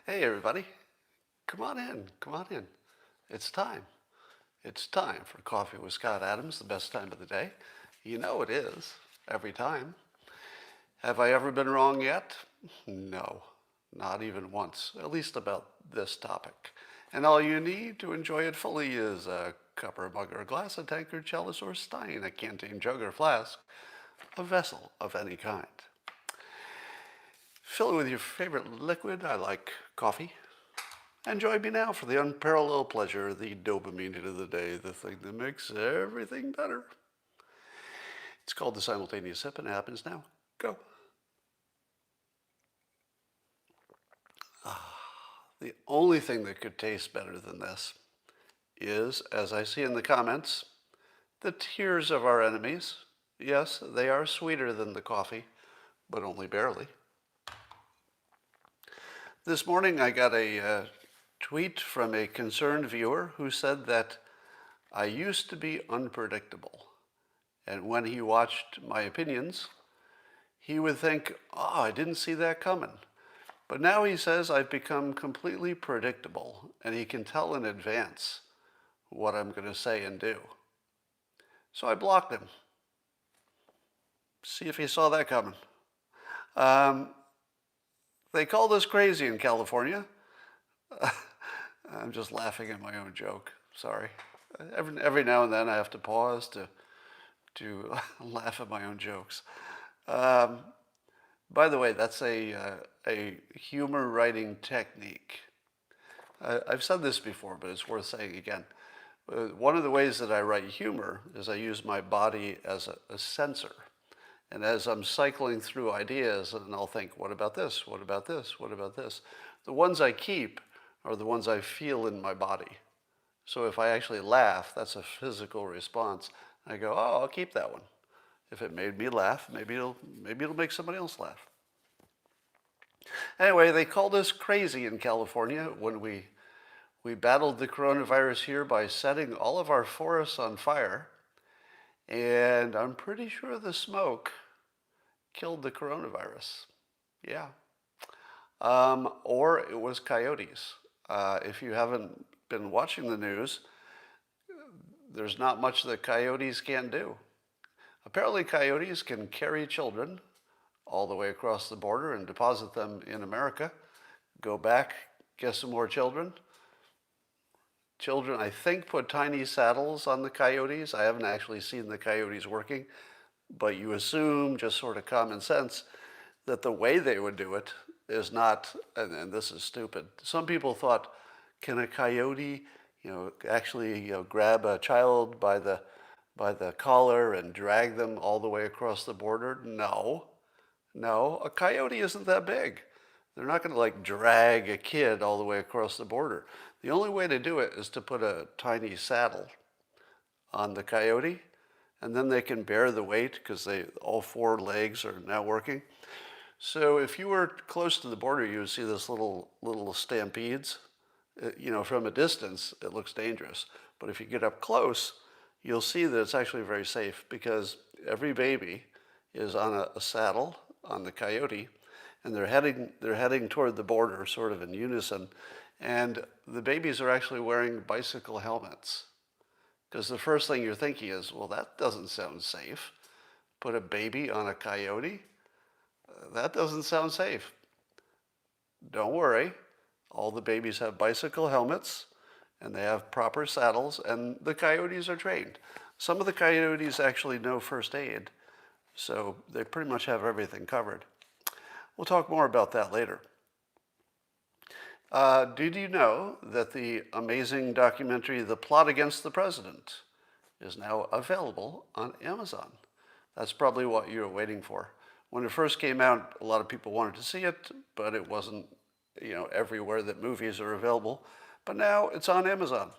Hey, everybody. Come on in. Come on in. It's time. It's time for Coffee with Scott Adams, the best time of the day. You know it is, every time. Have I ever been wrong yet? No, not even once, at least about this topic. And all you need to enjoy it fully is a cup or a mug or a glass, a tankard, chalice, or stein, a canteen, jug, or flask, a vessel of any kind. Fill it with your favorite liquid. I like coffee. And join me now for the unparalleled pleasure, the dopamine hit of the day, the thing that makes everything better. It's called the simultaneous sip, and it happens now. Go. The only thing that could taste better than this is, as I see in the comments, the tears of our enemies. Yes, they are sweeter than the coffee, but only barely. This morning I got a tweet from a concerned viewer who said that I used to be unpredictable. And when he watched my opinions, he would think, oh, I didn't see that coming. But now he says I've become completely predictable, and he can tell in advance what I'm going to say and do. So I blocked him. See if he saw that coming. They call this crazy in California. I'm just laughing at my own joke. Sorry. Every now and then I have to pause to laugh at my own jokes. By the way, that's a humor writing technique. I've said this before, but it's worth saying again. One of the ways that I write humor is I use my body as a sensor. And as I'm cycling through ideas, and I'll think, what about this? What about this? What about this? The ones I keep are the ones I feel in my body. So if I actually laugh, that's a physical response. I go, oh, I'll keep that one. If it made me laugh, maybe it'll make somebody else laugh. Anyway, they called us crazy in California when we battled the coronavirus here by setting all of our forests on fire. And I'm pretty sure the smoke killed the coronavirus. Yeah. Or it was coyotes. If you haven't been watching the news, there's not much that coyotes can't do. Apparently coyotes can carry children all the way across the border and deposit them in America, go back, get some more children. Children, I think, put tiny saddles on the coyotes. I haven't actually seen the coyotes working, but you assume, just sort of common sense, that the way they would do it is not, and this is stupid. Some people thought, can a coyote, actually, grab a child by the collar and drag them all the way across the border? No, a coyote isn't that big. They're not going to drag a kid all the way across the border. The only way to do it is to put a tiny saddle on the coyote, and then they can bear the weight because all four legs are now working. So if you were close to the border, you would see this little stampedes. From a distance, it looks dangerous. But if you get up close, you'll see that it's actually very safe because every baby is on a saddle on the coyote, and they're heading toward the border, sort of in unison. And the babies are actually wearing bicycle helmets. Because the first thing you're thinking is, well, that doesn't sound safe. Put a baby on a coyote? That doesn't sound safe. Don't worry. All the babies have bicycle helmets, and they have proper saddles, and the coyotes are trained. Some of the coyotes actually know first aid, so they pretty much have everything covered. We'll talk more about that later. Did you know that the amazing documentary, The Plot Against the President, is now available on Amazon? That's probably what you were waiting for. When it first came out, a lot of people wanted to see it, but it wasn't, everywhere that movies are available. But now it's on Amazon.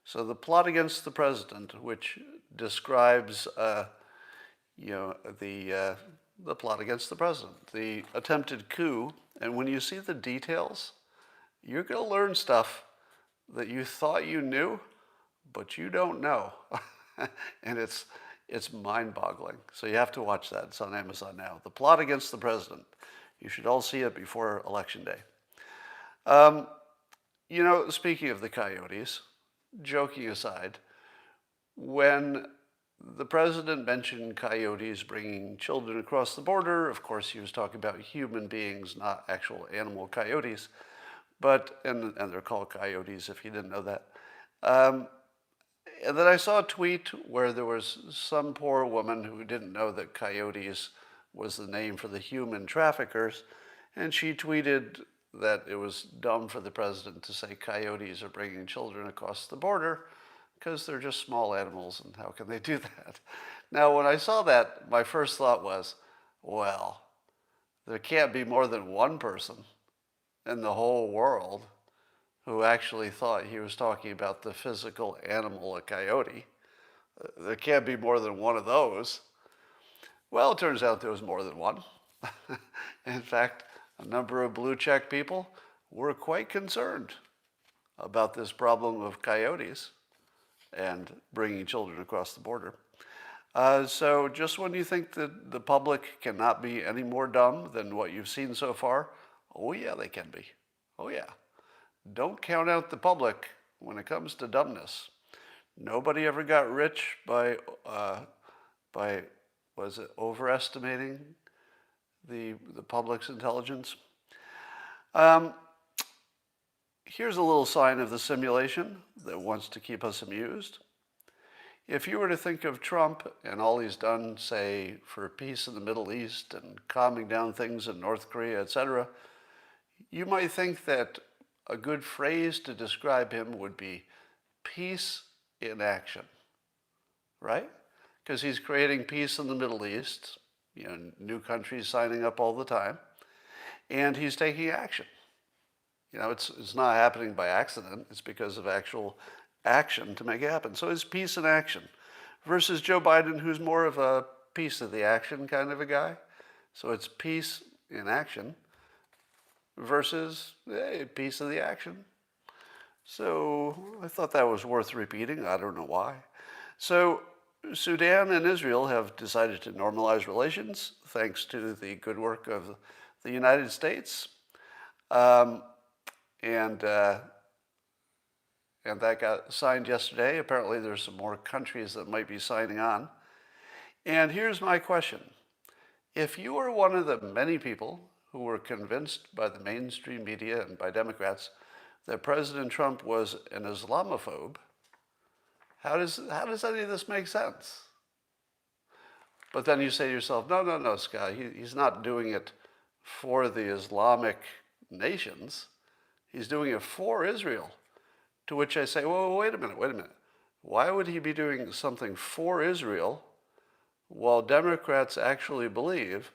So The Plot Against the President, which describes, the plot against the president, the attempted coup. And when you see the details, you're going to learn stuff that you thought you knew, but you don't know. And it's mind-boggling. So you have to watch that. It's on Amazon now. The Plot Against the President. You should all see it before Election Day. Speaking of the Coyotes, joking aside, when the president mentioned coyotes bringing children across the border, of course he was talking about human beings, not actual animal coyotes, and they're called coyotes if you didn't know that. And then I saw a tweet where there was some poor woman who didn't know that coyotes was the name for the human traffickers, and she tweeted that it was dumb for the president to say coyotes are bringing children across the border because they're just small animals, and how can they do that? Now, when I saw that, my first thought was, well, there can't be more than one person in the whole world who actually thought he was talking about the physical animal, a coyote. There can't be more than one of those. Well, it turns out there was more than one. In fact, a number of blue check people were quite concerned about this problem of coyotes and bringing children across the border. So just when you think that the public cannot be any more dumb than what you've seen so far, oh yeah, they can be. Oh yeah. Don't count out the public when it comes to dumbness. Nobody ever got rich by was it overestimating the public's intelligence? Here's a little sign of the simulation that wants to keep us amused. If you were to think of Trump and all he's done, say, for peace in the Middle East and calming down things in North Korea, etc., you might think that a good phrase to describe him would be peace in action, right? Because he's creating peace in the Middle East, new countries signing up all the time, and he's taking action. It's not happening by accident. It's because of actual action to make it happen. So it's peace in action versus Joe Biden, who's more of a piece of the action kind of a guy. So it's peace in action versus peace of the action. So I thought that was worth repeating. I don't know why. So Sudan and Israel have decided to normalize relations thanks to the good work of the United States. And that got signed yesterday. Apparently there's some more countries that might be signing on. And here's my question. If you were one of the many people who were convinced by the mainstream media and by Democrats that President Trump was an Islamophobe, how does any of this make sense? But then you say to yourself, no, Scott, he's not doing it for the Islamic nations. He's doing it for Israel. To which I say, well, wait a minute. Why would he be doing something for Israel while Democrats actually believe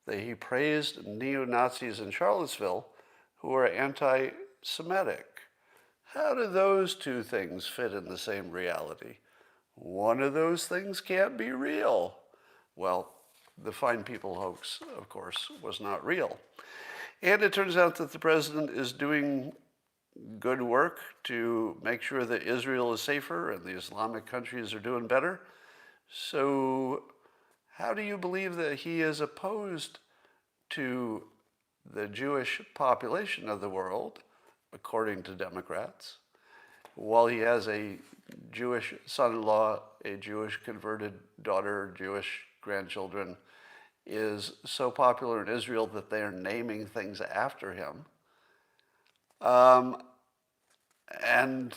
that he praised neo-Nazis in Charlottesville who are anti-Semitic? How do those two things fit in the same reality? One of those things can't be real. Well, the Fine People hoax, of course, was not real. And it turns out that the president is doing good work to make sure that Israel is safer and the Islamic countries are doing better. So how do you believe that he is opposed to the Jewish population of the world, according to Democrats, while he has a Jewish son-in-law, a Jewish converted daughter, Jewish grandchildren, is so popular in Israel that they are naming things after him? And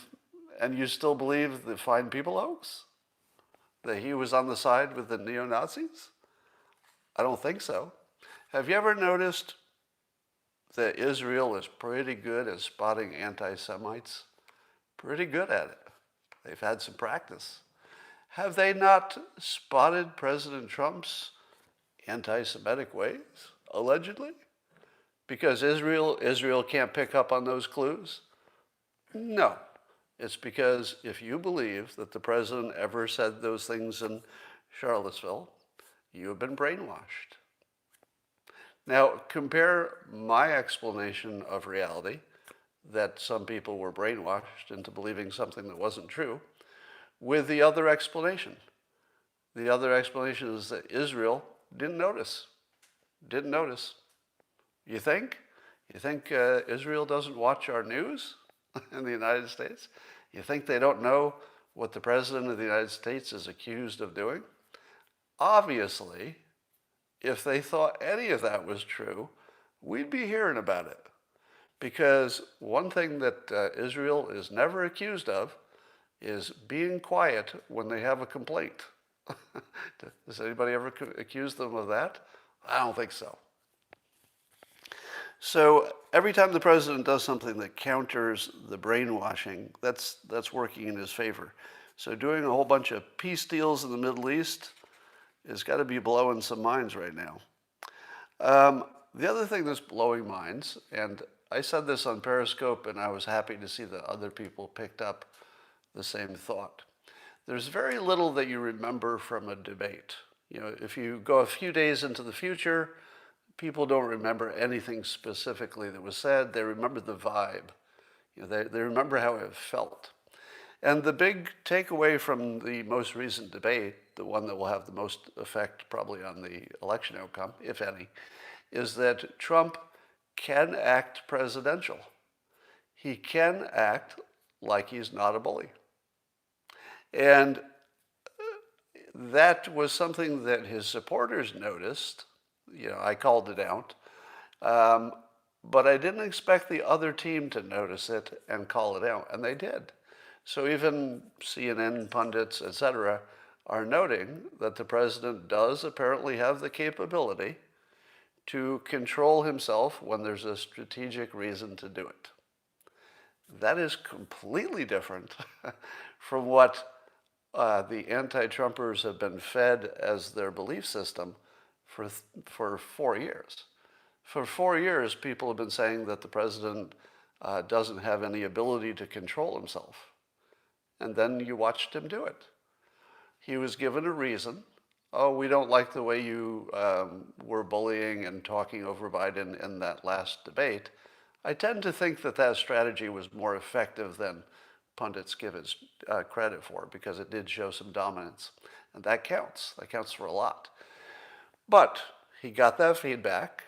you still believe the Fine People hoax? That he was on the side with the neo-Nazis? I don't think so. Have you ever noticed that Israel is pretty good at spotting anti-Semites? Pretty good at it. They've had some practice. Have they not spotted President Trump's anti-Semitic ways, allegedly? Because Israel can't pick up on those clues? No. It's because if you believe that the president ever said those things in Charlottesville, you have been brainwashed. Now, compare my explanation of reality, that some people were brainwashed into believing something that wasn't true, with the other explanation. The other explanation is that Israel didn't notice. Didn't notice. You think? You think Israel doesn't watch our news in the United States? You think they don't know what the President of the United States is accused of doing? Obviously, if they thought any of that was true, we'd be hearing about it. Because one thing that Israel is never accused of is being quiet when they have a complaint. Does anybody ever accuse them of that? I don't think so. So every time the president does something that counters the brainwashing, that's working in his favor. So doing a whole bunch of peace deals in the Middle East has got to be blowing some minds right now. The other thing that's blowing minds, and I said this on Periscope, and I was happy to see that other people picked up the same thought. There's very little that you remember from a debate. You know, if you go a few days into the future, people don't remember anything specifically that was said. They remember the vibe. You know, they remember how it felt. And the big takeaway from the most recent debate, the one that will have the most effect probably on the election outcome, if any, is that Trump can act presidential. He can act like he's not a bully. And that was something that his supporters noticed. You know, I called it out. But I didn't expect the other team to notice it and call it out, and they did. So even CNN pundits, etc., are noting that the president does apparently have the capability to control himself when there's a strategic reason to do it. That is completely different from what the anti-Trumpers have been fed as their belief system for 4 years. For 4 years, people have been saying that the president doesn't have any ability to control himself. And then you watched him do it. He was given a reason. Oh, we don't like the way you were bullying and talking over Biden in that last debate. I tend to think that that strategy was more effective than pundits give it credit for, because it did show some dominance. And that counts. That counts for a lot. But he got that feedback.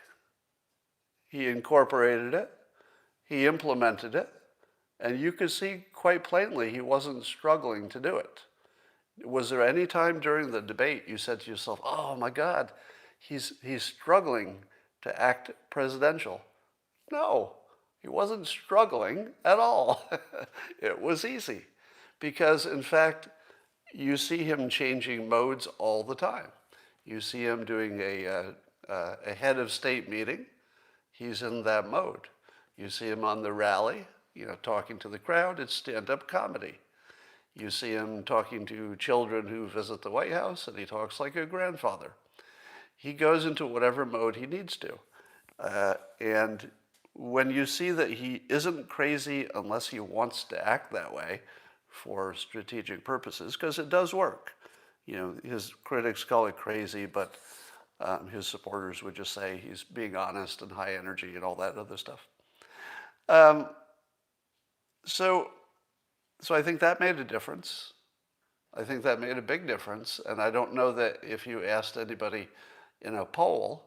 He incorporated it. He implemented it. And you could see quite plainly he wasn't struggling to do it. Was there any time during the debate you said to yourself, oh my God, he's struggling to act presidential? No, he wasn't struggling at all. It was easy. Because in fact, you see him changing modes all the time. You see him doing a head of state meeting. He's in that mode. You see him on the rally, you know, talking to the crowd. It's stand-up comedy. You see him talking to children who visit the White House, and he talks like a grandfather. He goes into whatever mode he needs to. And when you see that he isn't crazy unless he wants to act that way for strategic purposes, because it does work. You know, his critics call it crazy, but his supporters would just say he's being honest and high energy and all that other stuff. So I think that made a difference. I think that made a big difference. And I don't know that if you asked anybody in a poll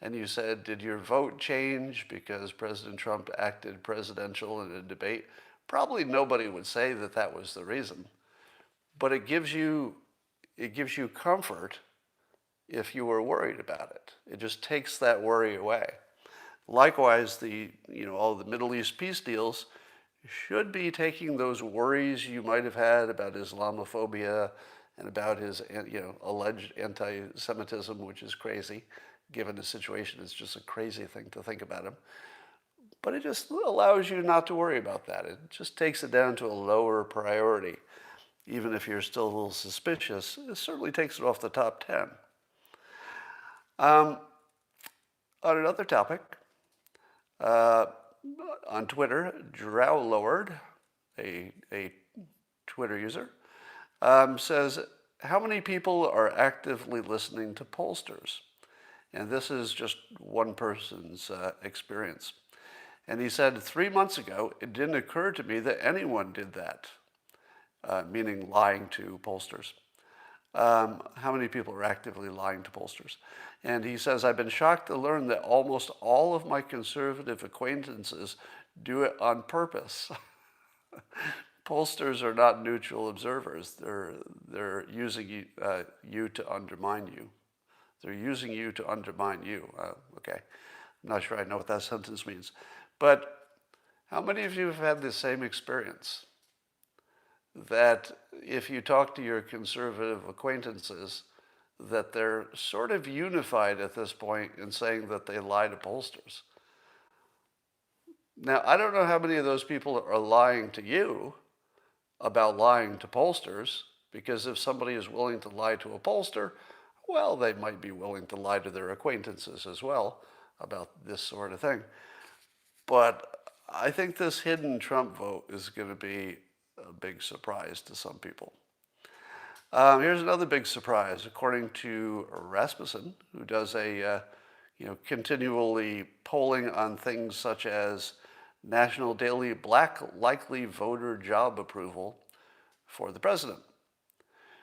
and you said, did your vote change because President Trump acted presidential in a debate, probably nobody would say that that was the reason. But it gives you comfort if you were worried about it. It just takes that worry away. Likewise, all the Middle East peace deals should be taking those worries you might have had about Islamophobia and about his alleged anti-Semitism, which is crazy. Given the situation, it's just a crazy thing to think about him. But it just allows you not to worry about that. It just takes it down to a lower priority. Even if you're still a little suspicious, it certainly takes it off the top 10. On another topic, on Twitter, Drowlord, a Twitter user, says, how many people are actively listening to pollsters? And this is just one person's experience. And he said, 3 months ago, it didn't occur to me that anyone did that. meaning lying to pollsters. How many people are actively lying to pollsters? And he says, I've been shocked to learn that almost all of my conservative acquaintances do it on purpose. Pollsters are not neutral observers. They're using you to undermine you. They're using you to undermine you. Okay, I'm not sure I know what that sentence means. But how many of you have had the same experience? That if you talk to your conservative acquaintances, that they're sort of unified at this point in saying that they lie to pollsters. Now, I don't know how many of those people are lying to you about lying to pollsters, because if somebody is willing to lie to a pollster, well, they might be willing to lie to their acquaintances as well about this sort of thing. But I think this hidden Trump vote is going to be a big surprise to some people. Here's another big surprise. According to Rasmussen, who does a continually polling on things such as national daily black likely voter job approval for the president.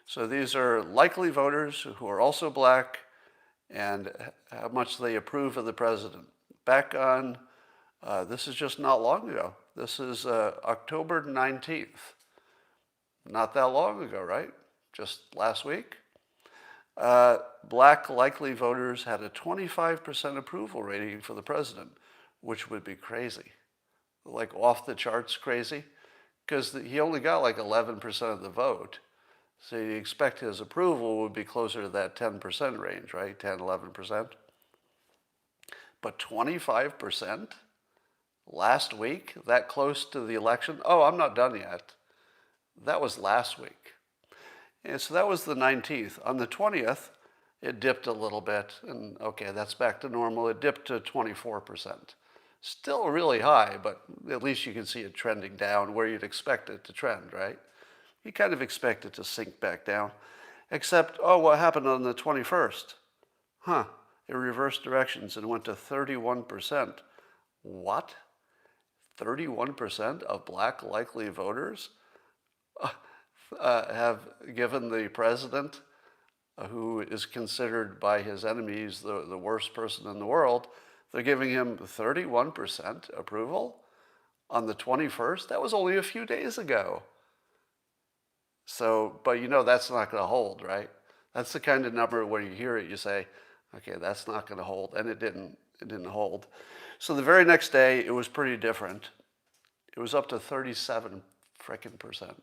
So these are likely voters who are also black and how much they approve of the president. Back on, this is just not long ago. This is October 19th. Not that long ago, right? Just last week. Black likely voters had a 25% approval rating for the president, which would be crazy. Like off the charts crazy, because he only got like 11% of the vote. So you expect his approval would be closer to that 10% range, right? 10, 11%. But 25% last week, that close to the election? Oh, I'm not done yet. That was last week. And so that was the 19th. On the 20th, it dipped a little bit. And okay, that's back to normal. It dipped to 24%. Still really high, but at least you can see it trending down where you'd expect it to trend, right? You kind of expect it to sink back down. Except, oh, what happened on the 21st? It reversed directions and went to 31%. What? 31% of black likely voters have given the president, who is considered by his enemies the worst person in the world, they're giving him 31% approval on the 21st. That was only a few days ago. So, but that's not going to hold, right? That's the kind of number where you hear it, you say, okay, that's not going to hold. And it didn't hold. So the very next day, it was pretty different. It was up to 37% frickin'.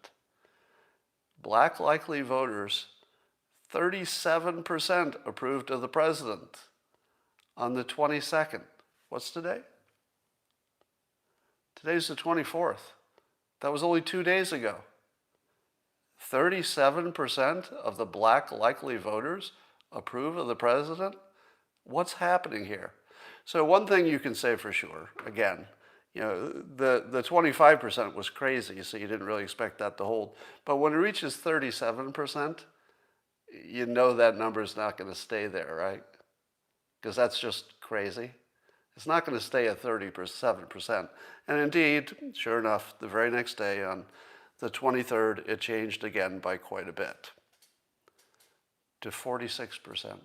Black likely voters, 37% approved of the president on the 22nd. What's today? Today's the 24th. That was only 2 days ago. 37% of the black likely voters approve of the president? What's happening here? So one thing you can say for sure, again, the 25% was crazy, so you didn't really expect that to hold. But when it reaches 37%, you know that number is not going to stay there, right? Because that's just crazy. It's not going to stay at 37%. And indeed, sure enough, the very next day on the 23rd, it changed again by quite a bit to 46%.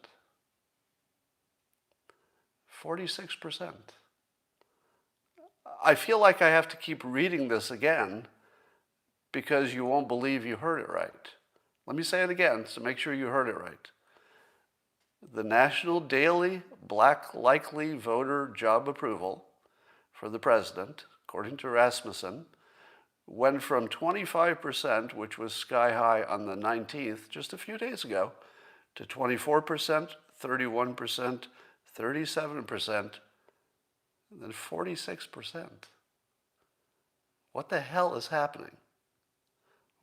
46%. I feel like I have to keep reading this again because you won't believe you heard it right. Let me say it again to make sure you heard it right. The National Daily Black Likely Voter Job Approval for the president, according to Rasmussen, went from 25%, which was sky high on the 19th, just a few days ago, to 24%, 31%, 37%, and then 46%. What the hell is happening?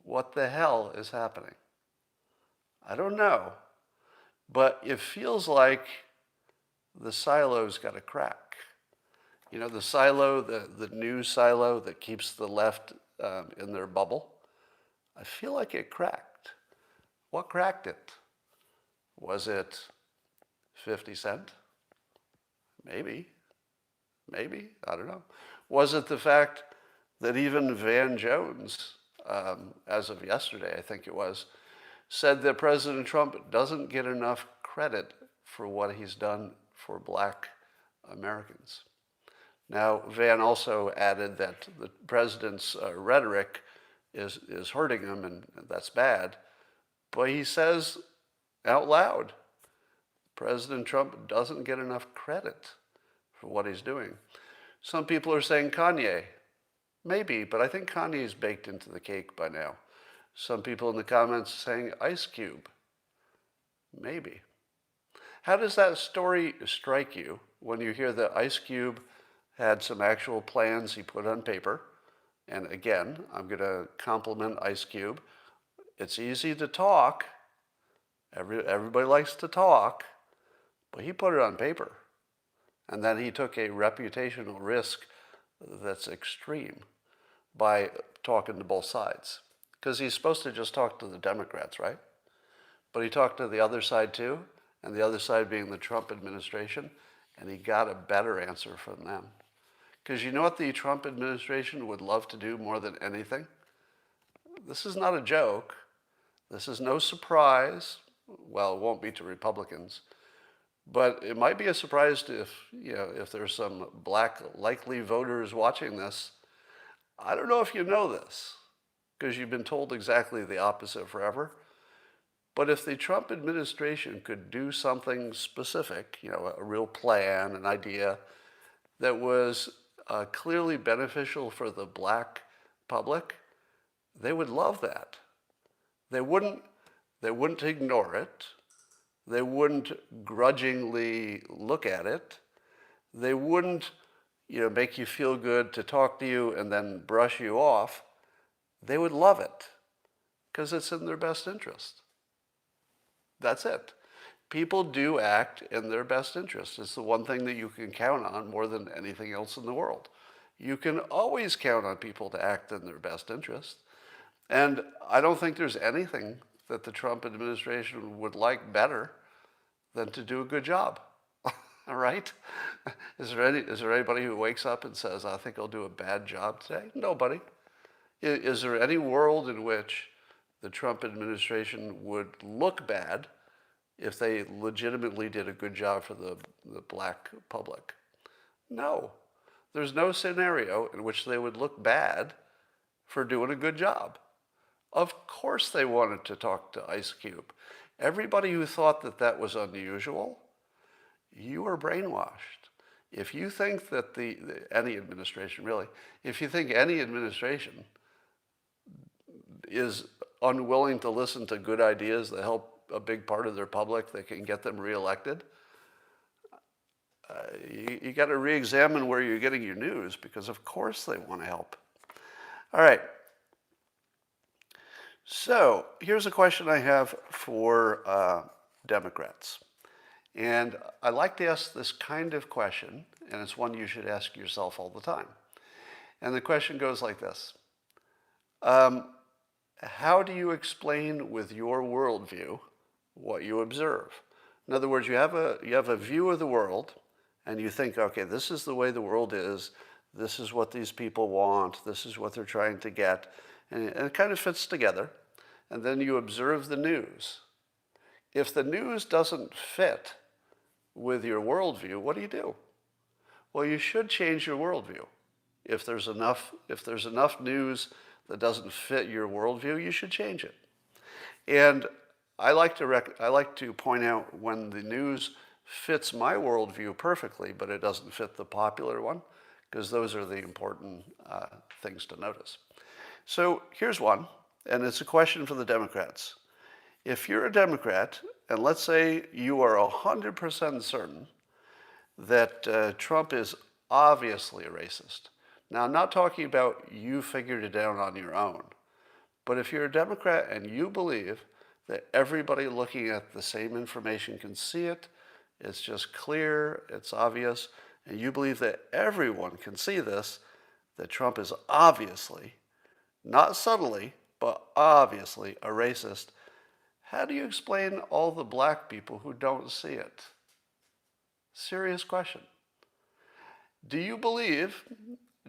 What the hell is happening? I don't know, but it feels like the silo's got a crack. The silo, the news silo that keeps the left in their bubble, I feel like it cracked. What cracked it? Was it 50 Cent? Maybe, I don't know. Was it the fact that even Van Jones as of yesterday, I think it was, said that President Trump doesn't get enough credit for what he's done for black Americans. Now, Van also added that the president's rhetoric is hurting him, and that's bad. But he says out loud, President Trump doesn't get enough credit for what he's doing. Some people are saying Kanye. Maybe, but I think Kanye's baked into the cake by now. Some people in the comments saying Ice Cube. Maybe. How does that story strike you when you hear that Ice Cube had some actual plans he put on paper? And again, I'm going to compliment Ice Cube. It's easy to talk. Everybody likes to talk, but he put it on paper. And then he took a reputational risk that's extreme by talking to both sides. Because he's supposed to just talk to the Democrats, right? But he talked to the other side too, and the other side being the Trump administration, and he got a better answer from them. Because you know what the Trump administration would love to do more than anything? This is not a joke. This is no surprise. Well, it won't be to Republicans. But it might be a surprise to if there's some black likely voters watching this. I don't know if you know this, because you've been told exactly the opposite forever. But if the Trump administration could do something specific, a real plan, an idea that was clearly beneficial for the black public, they would love that. They wouldn't ignore it. They wouldn't grudgingly look at it. They wouldn't, make you feel good to talk to you and then brush you off. They would love it because it's in their best interest. That's it. People do act in their best interest. It's the one thing that you can count on more than anything else in the world. You can always count on people to act in their best interest. And I don't think there's anything that the Trump administration would like better than to do a good job. All right? Is there anybody who wakes up and says, I think I'll do a bad job today? Nobody. Is there any world in which the Trump administration would look bad if they legitimately did a good job for the black public? No. There's no scenario in which they would look bad for doing a good job. Of course they wanted to talk to Ice Cube. Everybody who thought that that was unusual, you are brainwashed. If you think that any administration really, if you think any administration is unwilling to listen to good ideas that help a big part of their public that can get them reelected, you got to re-examine where you're getting your news, because of course they want to help. All right. So here's a question I have for Democrats. And I like to ask this kind of question, and it's one you should ask yourself all the time. And the question goes like this. How do you explain with your worldview what you observe? In other words, you have a view of the world, and you think, okay, this is the way the world is. This is what these people want. This is what they're trying to get. And it kind of fits together. And then you observe the news. If the news doesn't fit with your worldview, what do? Well, you should change your worldview. If there's enough news that doesn't fit your worldview, you should change it. And I like to point out when the news fits my worldview perfectly, but it doesn't fit the popular one, because those are the important things to notice. So here's one, and it's a question for the Democrats. If you're a Democrat, and let's say you are 100% certain that Trump is obviously a racist. Now, I'm not talking about you figured it out on your own, but if you're a Democrat and you believe that everybody looking at the same information can see it, it's just clear, it's obvious, and you believe that everyone can see this, that Trump is obviously, not subtly, but obviously a racist, how do you explain all the black people who don't see it? Serious question. Do you believe,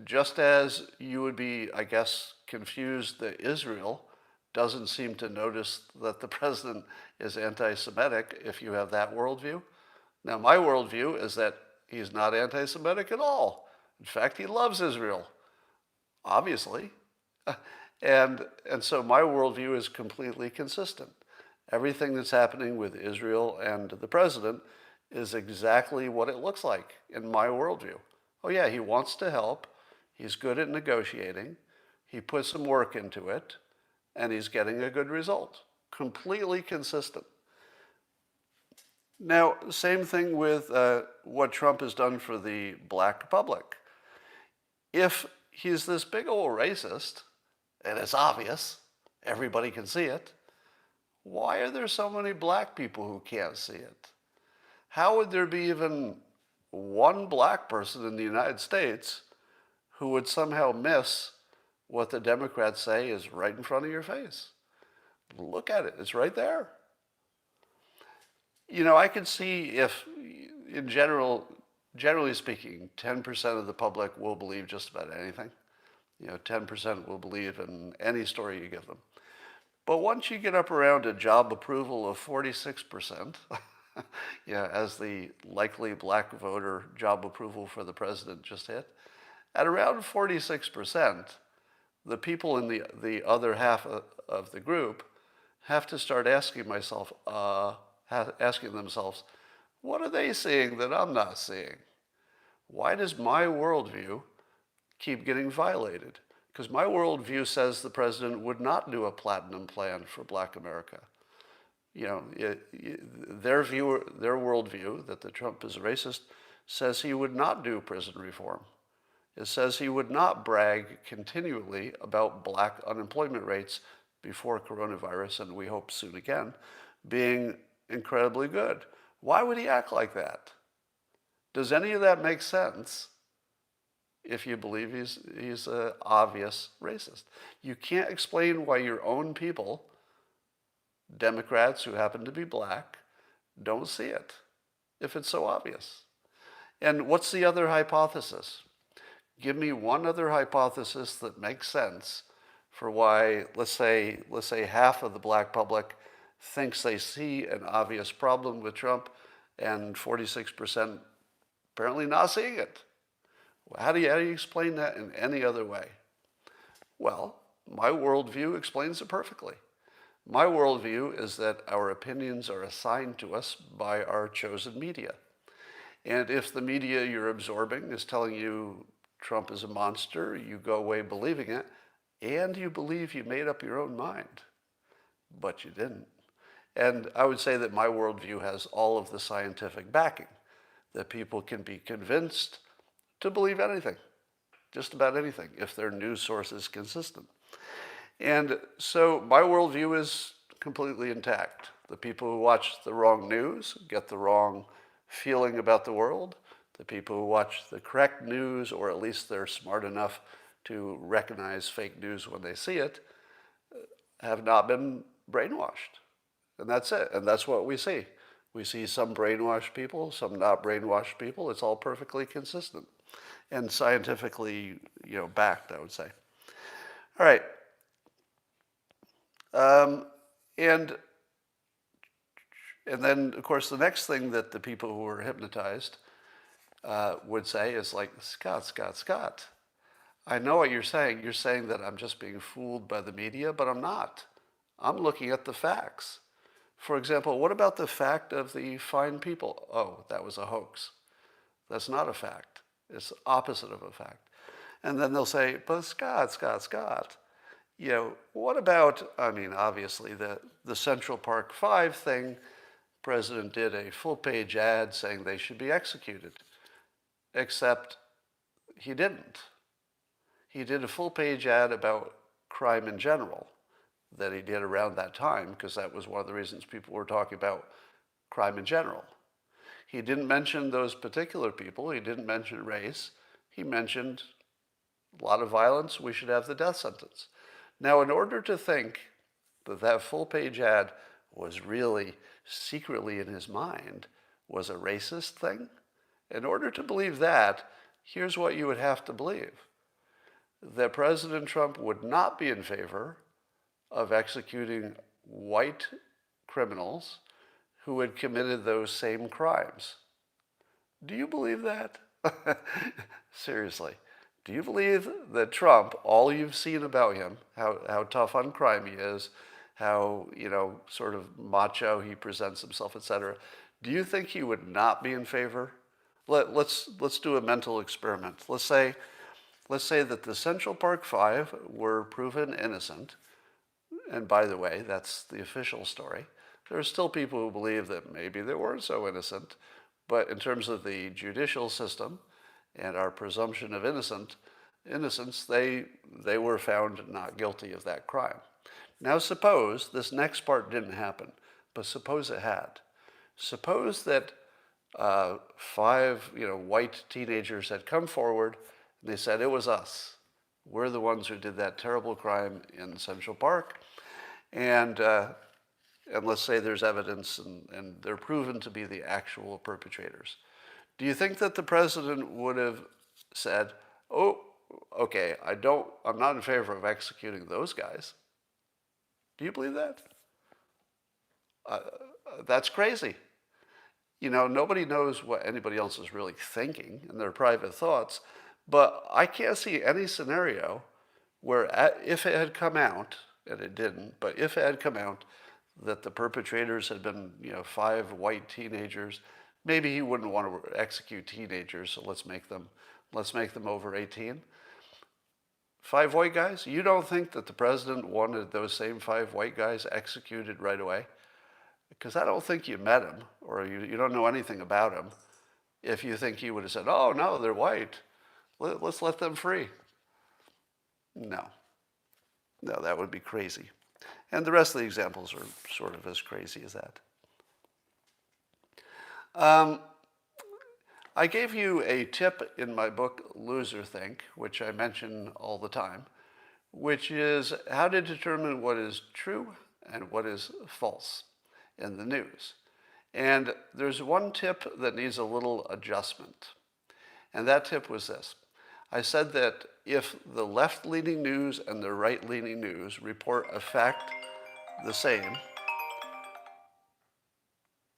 just as you would be, I guess, confused that Israel doesn't seem to notice that the president is anti-Semitic if you have that worldview. Now, my worldview is that he's not anti-Semitic at all. In fact, he loves Israel, obviously. And so my worldview is completely consistent. Everything that's happening with Israel and the president is exactly what it looks like in my worldview. Oh yeah, he wants to help. He's good at negotiating. He puts some work into it, and he's getting a good result. Completely consistent. Now, same thing with what Trump has done for the black public. If he's this big old racist, and it's obvious, everybody can see it, why are there so many black people who can't see it? How would there be even one black person in the United States who would somehow miss what the Democrats say is right in front of your face? Look at it. It's right there. You know, I could see if, in generally speaking, 10% of the public will believe just about anything. 10% will believe in any story you give them. But once you get up around a job approval of 46%, as the likely black voter job approval for the president just hit, at around 46%, the people in the other half of the group have to start asking themselves, what are they seeing that I'm not seeing? Why does my worldview keep getting violated? Because my worldview says the president would not do a platinum plan for black America. Their worldview, that the Trump is a racist, says he would not do prison reform. It says he would not brag continually about black unemployment rates before coronavirus, and we hope soon again, being incredibly good. Why would he act like that? Does any of that make sense if you believe he's an obvious racist? You can't explain why your own people, Democrats who happen to be black, don't see it if it's so obvious. And what's the other hypothesis? Give me one other hypothesis that makes sense for why, let's say half of the black public thinks they see an obvious problem with Trump and 46% apparently not seeing it. How do you explain that in any other way? Well, my worldview explains it perfectly. My worldview is that our opinions are assigned to us by our chosen media. And if the media you're absorbing is telling you Trump is a monster, you go away believing it, and you believe you made up your own mind. But you didn't. And I would say that my worldview has all of the scientific backing, that people can be convinced to believe anything, just about anything, if their news source is consistent. And so my worldview is completely intact. The people who watch the wrong news get the wrong feeling about the world. The people who watch the correct news, or at least they're smart enough to recognize fake news when they see it, have not been brainwashed. And that's it. And that's what we see. We see some brainwashed people, some not brainwashed people. It's all perfectly consistent and scientifically, backed, I would say. All right. And then, of course, the next thing that the people who were hypnotized would say is like, Scott, I know what you're saying. You're saying that I'm just being fooled by the media, but I'm not. I'm looking at the facts. For example, what about the fact of the fine people? Oh, that was a hoax. That's not a fact. It's the opposite of a fact. And then they'll say, but Scott, what about, obviously the Central Park 5 thing, President did a full-page ad saying they should be executed, except he didn't. He did a full-page ad about crime in general that he did around that time, because that was one of the reasons people were talking about crime in general. He didn't mention those particular people. He didn't mention race. He mentioned a lot of violence. We should have the death sentence. Now, in order to think that that full-page ad was really secretly in his mind was a racist thing, in order to believe that, here's what you would have to believe. that President Trump would not be in favor of executing white criminals who had committed those same crimes. Do you believe that? Seriously. Do you believe that Trump, all you've seen about him, how tough on crime he is, how, sort of macho he presents himself, etc., do you think he would not be in favor? Let's do a mental experiment. Let's say that the Central Park Five were proven innocent, and by the way, that's the official story. There are still people who believe that maybe they weren't so innocent, but in terms of the judicial system and our presumption of innocence, they were found not guilty of that crime. Now suppose this next part didn't happen, but suppose it had. Suppose that five white teenagers had come forward and they said, it was us. We're the ones who did that terrible crime in Central Park. And let's say there's evidence and they're proven to be the actual perpetrators. Do you think that the president would have said, oh, okay, I'm not in favor of executing those guys? Do you believe that? That's crazy. Nobody knows what anybody else is really thinking in their private thoughts, but I can't see any scenario where if it had come out, and it didn't, but if it had come out that the perpetrators had been, five white teenagers, maybe he wouldn't want to execute teenagers, so let's make them over 18. Five white guys? You don't think that the president wanted those same five white guys executed right away? Because I don't think you met him, or you don't know anything about him, if you think he would have said, oh, no, they're white. Let's let them free. No, that would be crazy. And the rest of the examples are sort of as crazy as that. I gave you a tip in my book, Loser Think, which I mention all the time, which is how to determine what is true and what is false in the news. And there's one tip that needs a little adjustment. And that tip was this. I said that if the left-leaning news and the right-leaning news report a fact the same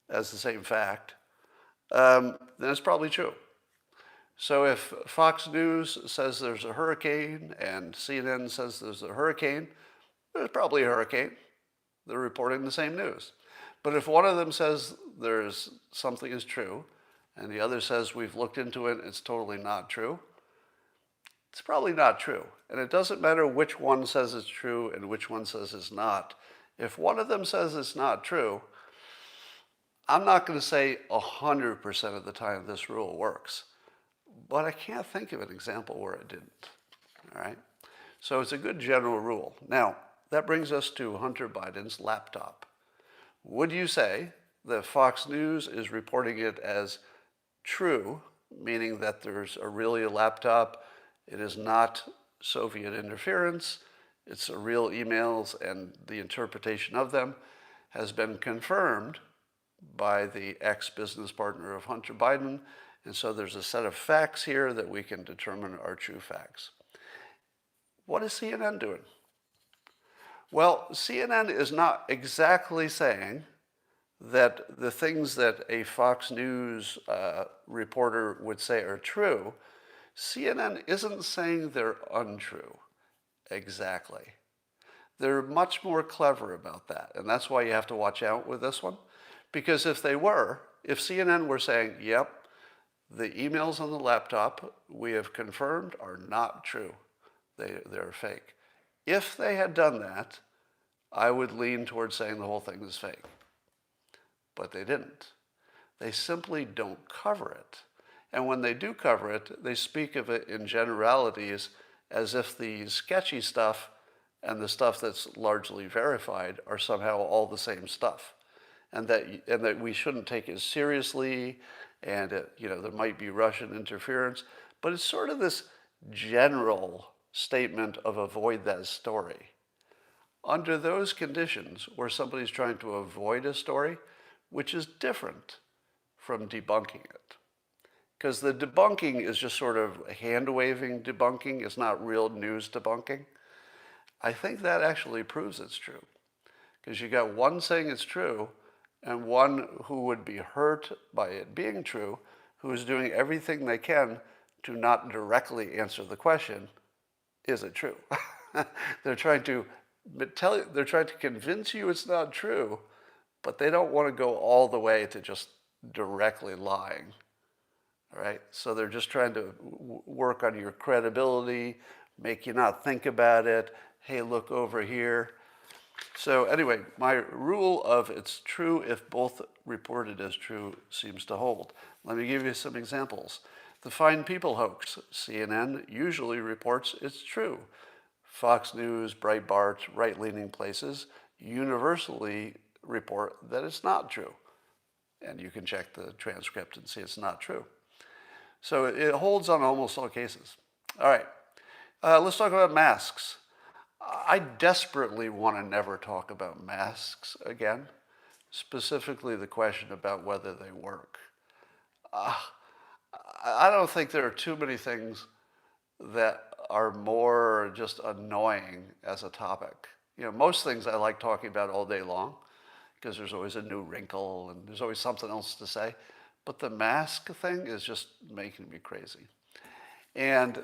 as the same fact, then it's probably true. So if Fox News says there's a hurricane and CNN says there's a hurricane, there's probably a hurricane. They're reporting the same news. But if one of them says there's something is true and the other says we've looked into it, it's totally not true, it's probably not true. And it doesn't matter which one says it's true and which one says it's not. If one of them says it's not true, I'm not going to say 100% of the time this rule works, but I can't think of an example where it didn't. All right? So it's a good general rule. Now, that brings us to Hunter Biden's laptop. Would you say that Fox News is reporting it as true, meaning that there's really a laptop, it is not Soviet interference, it's real emails, and the interpretation of them has been confirmed by the ex-business partner of Hunter Biden, and so there's a set of facts here that we can determine are true facts. What is CNN doing? Well, CNN is not exactly saying that the things that a Fox News reporter would say are true. CNN isn't saying they're untrue exactly. They're much more clever about that, and that's why you have to watch out with this one. Because if CNN were saying, yep, the emails on the laptop we have confirmed are not true, they're fake. If they had done that, I would lean towards saying the whole thing is fake. But they didn't. They simply don't cover it. And when they do cover it, they speak of it in generalities as if the sketchy stuff and the stuff that's largely verified are somehow all the same stuff. And that we shouldn't take it seriously, and there might be Russian interference, but it's sort of this general statement of avoid that story. Under those conditions, where somebody's trying to avoid a story, which is different from debunking it, Because the debunking is just sort of hand-waving debunking. It's not real news debunking. I think that actually proves it's true. Because you got one saying it's true and one who would be hurt by it being true, who is doing everything they can to not directly answer the question, is it true? They're trying to they're trying to convince you it's not true, but they don't want to go all the way to just directly lying. All right? So they're just trying to work on your credibility, make you not think about it. Hey, look over here. So anyway, my rule of it's true if both reported as true seems to hold. Let me give you some examples. The Fine People hoax. CNN usually reports it's true. Fox News, Breitbart, right-leaning places universally report that it's not true. And you can check the transcript and see it's not true. So it holds on almost all cases. All right, let's talk about masks. I desperately want to never talk about masks again, specifically the question about whether they work. I don't think there are too many things that are more just annoying as a topic. You know, most things I like talking about all day long because there's always a new wrinkle and there's always something else to say. But the mask thing is just making me crazy. And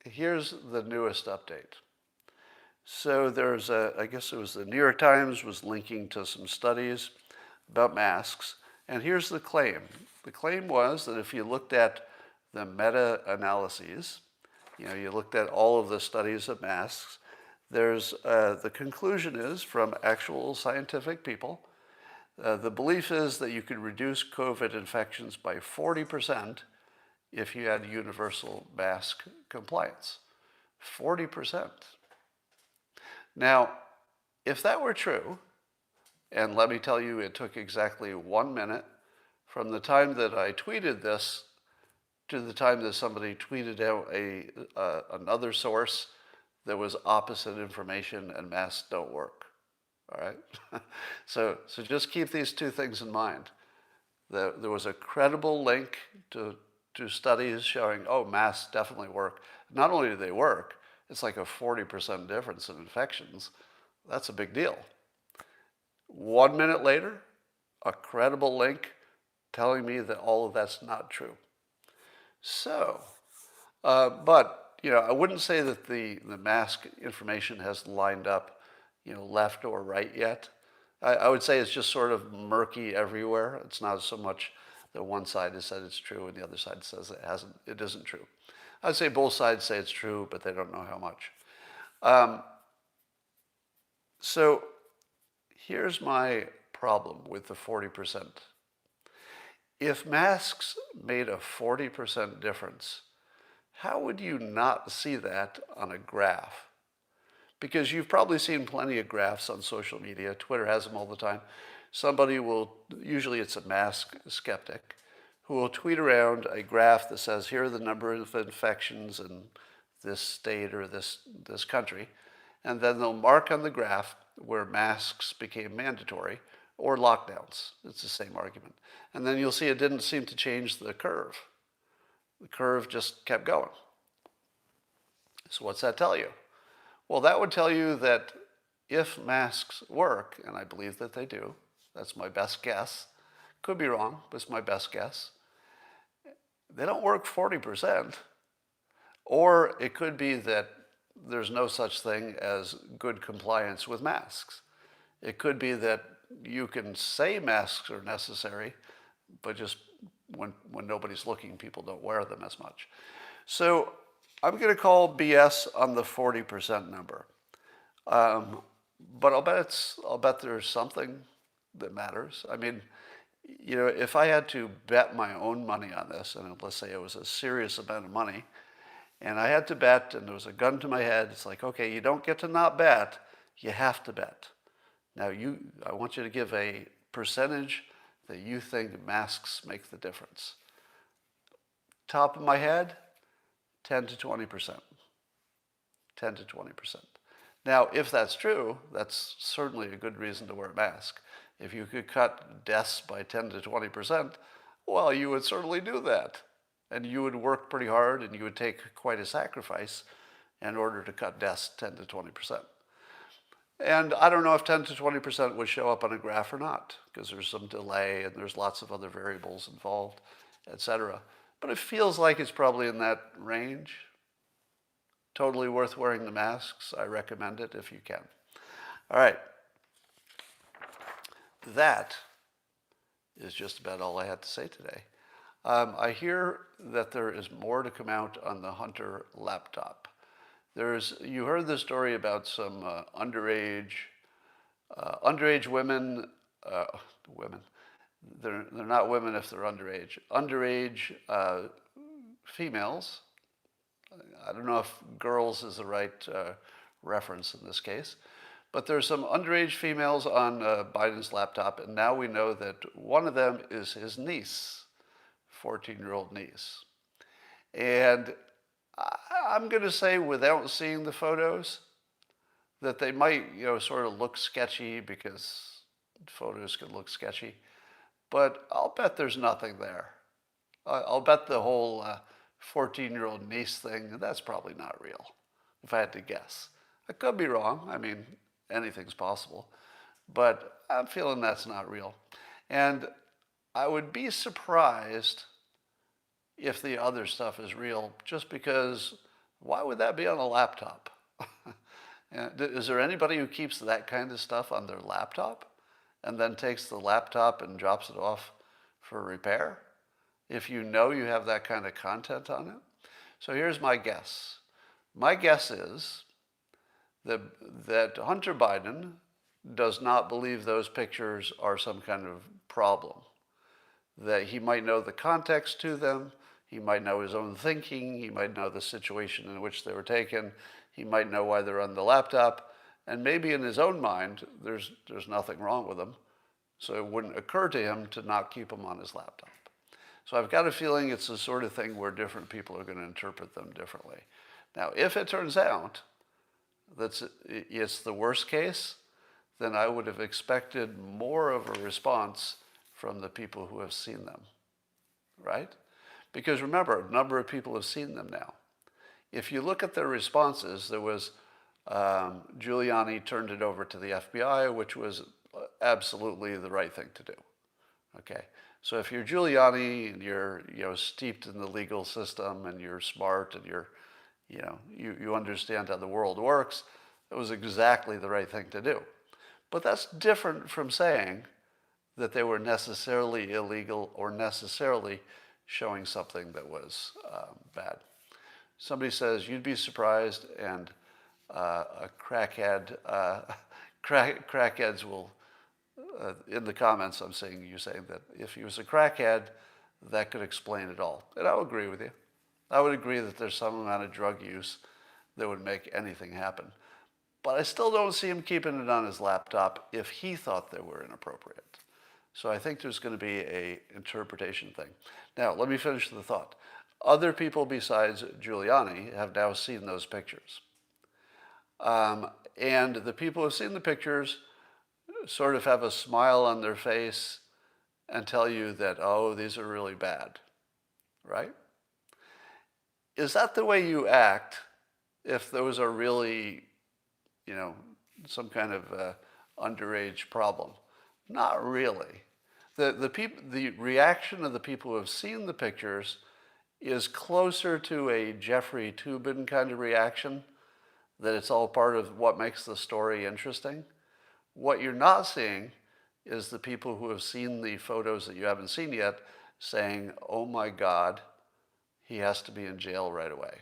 here's the newest update. So there's I guess it was the New York Times was linking to some studies about masks. And here's the claim. The claim was that if you looked at the meta-analyses, you looked at all of the studies of masks, there's the conclusion is from actual scientific people. The belief is that you could reduce COVID infections by 40% if you had universal mask compliance. 40%. Now, if that were true, and let me tell you, it took exactly 1 minute from the time that I tweeted this to the time that somebody tweeted out another source that was opposite information and masks don't work. All right? So just keep these two things in mind. There was a credible link to studies showing, oh, masks definitely work. Not only do they work, it's like a 40% difference in infections. That's a big deal. 1 minute later, a credible link telling me that all of that's not true. So, but, I wouldn't say that the mask information has lined up, left or right yet. I would say it's just sort of murky everywhere. It's not so much that one side has said it's true and the other side says it isn't true. I'd say both sides say it's true, but they don't know how much. So here's my problem with the 40%. If masks made a 40% difference, how would you not see that on a graph? Because you've probably seen plenty of graphs on social media. Twitter has them all the time. Somebody will, usually it's a mask skeptic, who will tweet around a graph that says, here are the number of infections in this state or this country. And then they'll mark on the graph where masks became mandatory or lockdowns. It's the same argument. And then you'll see it didn't seem to change the curve. The curve just kept going. So what's that tell you? Well, that would tell you that if masks work, and I believe that they do, that's my best guess. Could be wrong, but it's my best guess. They don't work 40%. Or it could be that there's no such thing as good compliance with masks. It could be that you can say masks are necessary, but just when nobody's looking, people don't wear them as much. So I'm going to call BS on the 40% number. But I'll bet there's something that matters. I mean, if I had to bet my own money on this, and let's say it was a serious amount of money, and I had to bet, and there was a gun to my head, it's like, okay, you don't get to not bet, you have to bet. Now, I want you to give a percentage that you think masks make the difference. Top of my head, 10 to 20%. 10 to 20%. Now, if that's true, that's certainly a good reason to wear a mask. If you could cut deaths by 10 to 20%, well, you would certainly do that. And you would work pretty hard and you would take quite a sacrifice in order to cut deaths 10 to 20%. And I don't know if 10 to 20% would show up on a graph or not, because there's some delay and there's lots of other variables involved, etc. But it feels like it's probably in that range. Totally worth wearing the masks. I recommend it if you can. All right. That is just about all I had to say today. I hear that there is more to come out on the Hunter laptop. You heard the story about some underage women. Women. They're not women if they're underage. Underage females. I don't know if girls is the right reference in this case. But there's some underage females on Biden's laptop, and now we know that one of them is his niece, 14-year-old niece. And I'm going to say, without seeing the photos, that they might, sort of look sketchy, because photos can look sketchy. But I'll bet there's nothing there. I'll bet the whole 14-year-old niece thing, that's probably not real, if I had to guess. I could be wrong. I mean, anything's possible. But I'm feeling that's not real. And I would be surprised if the other stuff is real, just because why would that be on a laptop? Is there anybody who keeps that kind of stuff on their laptop and then takes the laptop and drops it off for repair? If you know you have that kind of content on it? So here's my guess. My guess is that Hunter Biden does not believe those pictures are some kind of problem. That he might know the context to them, he might know his own thinking, he might know the situation in which they were taken, he might know why they're on the laptop, and maybe in his own mind, there's nothing wrong with them, so it wouldn't occur to him to not keep them on his laptop. So I've got a feeling it's the sort of thing where different people are going to interpret them differently. Now, if it turns out that it's the worst case, then I would have expected more of a response from the people who have seen them, right? Because remember, a number of people have seen them now. If you look at their responses, there was Giuliani turned it over to the FBI, which was absolutely the right thing to do. Okay, so if you're Giuliani and you're steeped in the legal system and you're smart and you understand how the world works, it was exactly the right thing to do. But that's different from saying that they were necessarily illegal or necessarily showing something that was bad. Somebody says, you'd be surprised, and a crackhead, crackheads will, in the comments you're saying that if he was a crackhead, that could explain it all. And I would agree with you. I would agree that there's some amount of drug use that would make anything happen. But I still don't see him keeping it on his laptop if he thought they were inappropriate. So I think there's going to be an interpretation thing. Now, let me finish the thought. Other people besides Giuliani have now seen those pictures. And the people who have seen the pictures sort of have a smile on their face and tell you that, oh, these are really bad, right? Is that the way you act if those are really, some kind of underage problem? Not really. The reaction of the people who have seen the pictures is closer to a Jeffrey Toobin kind of reaction, that it's all part of what makes the story interesting. What you're not seeing is the people who have seen the photos that you haven't seen yet saying, oh my God, he has to be in jail right away.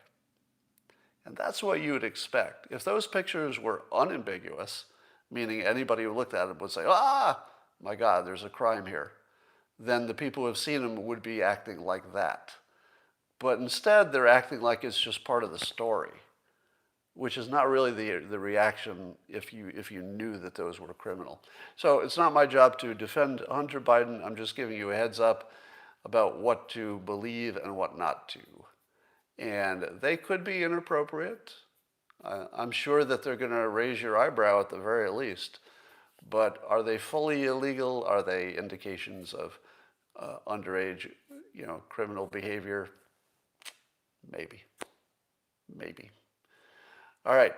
And that's what you would expect. If those pictures were unambiguous, meaning anybody who looked at them would say, my God, there's a crime here, then the people who have seen them would be acting like that. But instead, they're acting like it's just part of the story, which is not really the reaction if you knew that those were criminal. So it's not my job to defend Hunter Biden. I'm just giving you a heads up about what to believe and what not to. And they could be inappropriate. I'm sure that they're going to raise your eyebrow at the very least. But are they fully illegal? Are they indications of underage, criminal behavior? Maybe. Maybe. All right.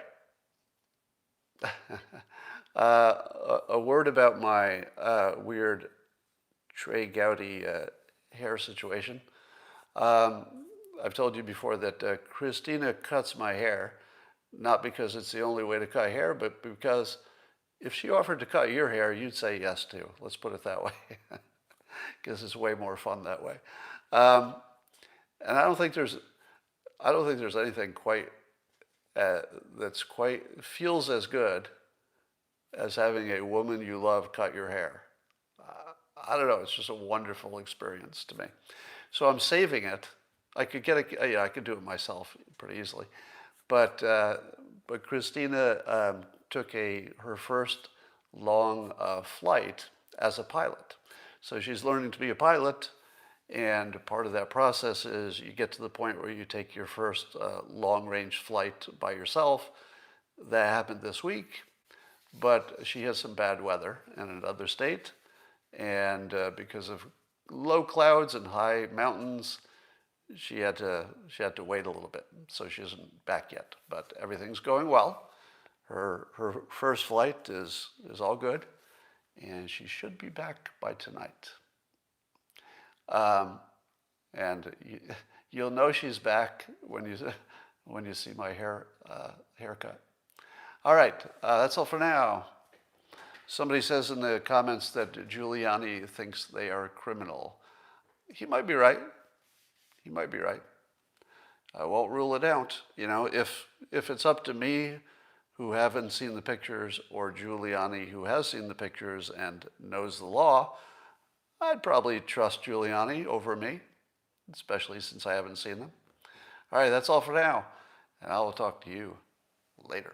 A word about my weird Trey Gowdy hair situation. Um, I've told you before that Christina cuts my hair, not because it's the only way to cut hair, but because if she offered to cut your hair, you'd say yes to. Let's put it that way, because it's way more fun that way. Um, and I don't think there's anything quite that's quite feels as good as having a woman you love cut your hair. I don't know. It's just a wonderful experience to me. So I'm saving it. I could yeah, I could do it myself pretty easily, but Christina took her first long flight as a pilot. So she's learning to be a pilot, and part of that process is you get to the point where you take your first long-range flight by yourself. That happened this week, but she has some bad weather in another state, and because of low clouds and high mountains, she had to wait a little bit. So she isn't back yet, but everything's going well. Her first flight is all good, and she should be back by tonight. And you'll know she's back when you see my haircut. All right, that's all for now. Somebody says in the comments that Giuliani thinks they are criminal. He might be right. He might be right. I won't rule it out. You know, if it's up to me, who haven't seen the pictures, or Giuliani, who has seen the pictures and knows the law, I'd probably trust Giuliani over me, especially since I haven't seen them. All right, that's all for now, and I will talk to you later.